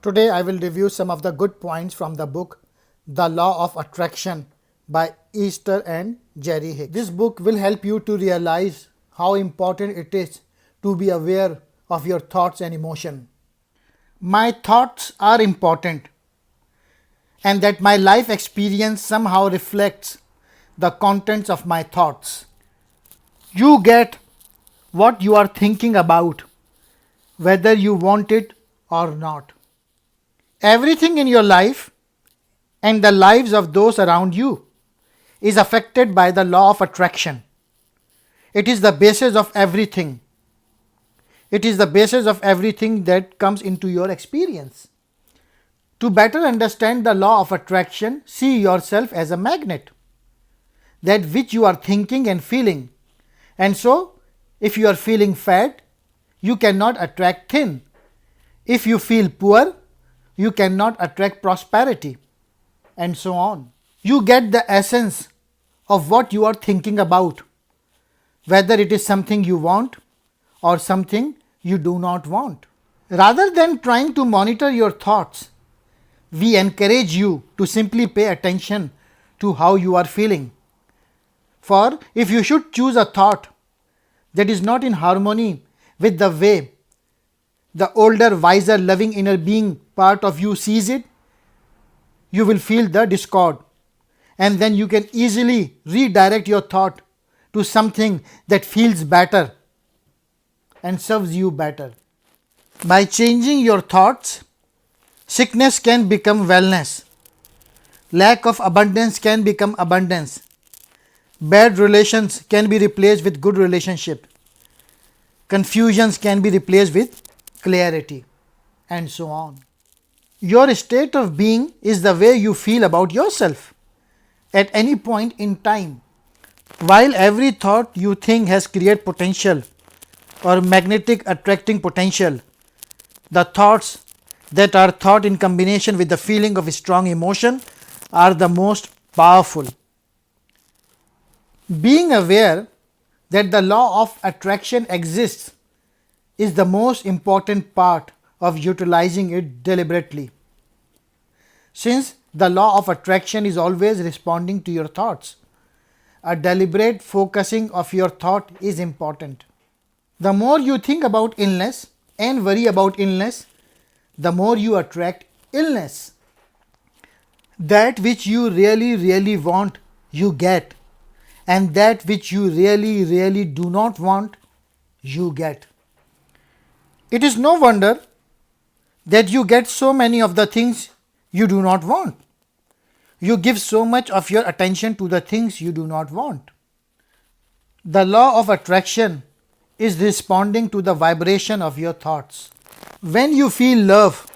Today I will review some of the good points from the book The Law of Attraction by Easter and Jerry Hicks. This book will help you to realize how important it is to be aware of your thoughts and emotion. My thoughts are important, and that my life experience somehow reflects the contents of my thoughts. You get what you are thinking about, whether you want it or not. Everything in your life and the lives of those around you is affected by the law of attraction. It is the basis of everything. It is the basis of everything that comes into your experience. To better understand the law of attraction, see yourself as a magnet, that which you are thinking and feeling. And so, if you are feeling fat, you cannot attract thin. If you feel poor, you cannot attract prosperity, and so on. You get the essence of what you are thinking about, whether it is something you want or something you do not want. Rather than trying to monitor your thoughts, we encourage you to simply pay attention to how you are feeling. For if you should choose a thought that is not in harmony with the way the older, wiser, loving inner being part of you sees it, you will feel the discord, and then you can easily redirect your thought to something that feels better and serves you better. By changing your thoughts, sickness can become wellness, lack of abundance can become abundance, bad relations can be replaced with good relationship, confusions can be replaced with clarity, and so on. Your state of being is the way you feel about yourself at any point in time. While every thought you think has create potential or magnetic attracting potential, the thoughts that are thought in combination with the feeling of strong emotion are the most powerful. Being aware that the law of attraction exists is the most important part of utilizing it deliberately. Since the law of attraction is always responding to your thoughts, a deliberate focusing of your thought is important. The more you think about illness and worry about illness, the more you attract illness. That which you really want, you get, and that which you really do not want, you get. It is no wonder that you get so many of the things you do not want. You give so much of your attention to the things you do not want. The law of attraction is responding to the vibration of your thoughts. When you feel love,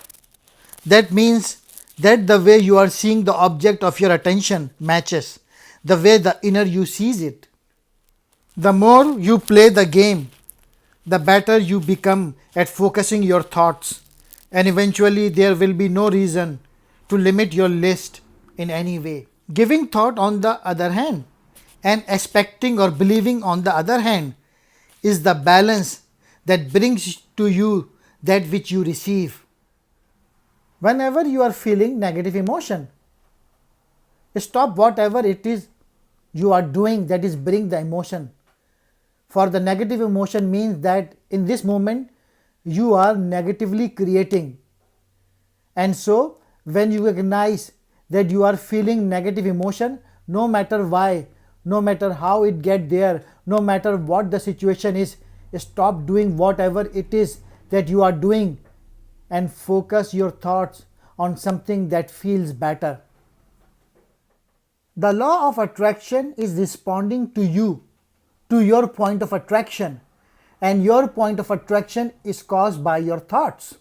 that means that the way you are seeing the object of your attention matches the way the inner you sees it. The more you play the game, the better you become at focusing your thoughts, and eventually there will be no reason to limit your list in any way. Giving thought, on the other hand, and expecting or believing on the other hand, is the balance that brings to you that which you receive. Whenever you are feeling negative emotion, stop whatever it is you are doing that is bring the emotion. For the negative emotion means that in this moment you are negatively creating. And so when you recognize that you are feeling negative emotion, no matter why, no matter how it get there, no matter what the situation is, stop doing whatever it is that you are doing and focus your thoughts on something that feels better. The law of attraction is responding to you, to your point of attraction, and your point of attraction is caused by your thoughts.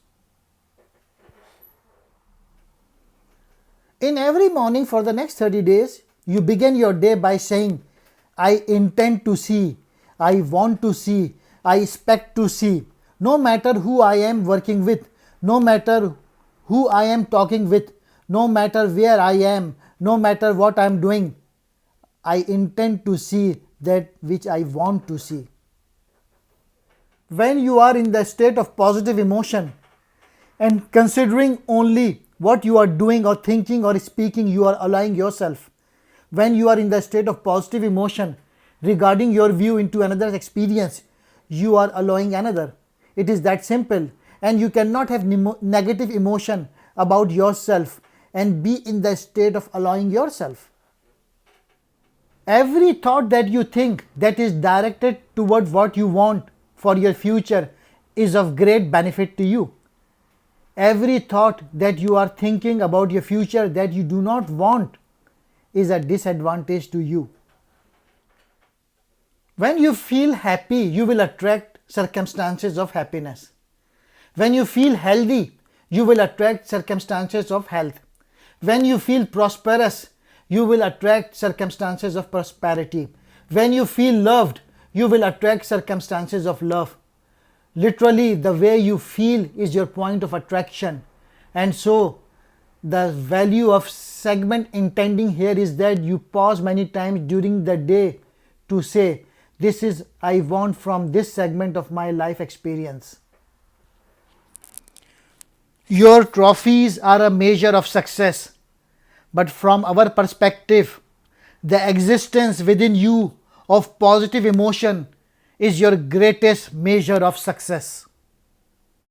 In every morning for the next 30 days, you begin your day by saying, I intend to see, I want to see, I expect to see. No matter who I am working with, no matter who I am talking with, no matter where I am, no matter what I am doing, I intend to see that which I want to see. When you are in the state of positive emotion And considering only what you are doing or thinking or speaking, you are allowing yourself. When you are in the state of positive emotion regarding your view into another's experience, you are allowing another. It is that simple. And you cannot have negative emotion about yourself and be in the state of allowing yourself. Every thought that you think that is directed toward what you want for your future is of great benefit to you. Every thought that you are thinking about your future that you do not want is a disadvantage to you. When you feel happy, you will attract circumstances of happiness. When you feel healthy, you will attract circumstances of health. When you feel prosperous, you will attract circumstances of prosperity. When you feel loved, you will attract circumstances of love. Literally, the way you feel is your point of attraction. And so, the value of segment intending here is that you pause many times during the day to say, this is I want from this segment of my life experience. Your trophies are a measure of success, but from our perspective, the existence within you of positive emotion is your greatest measure of success.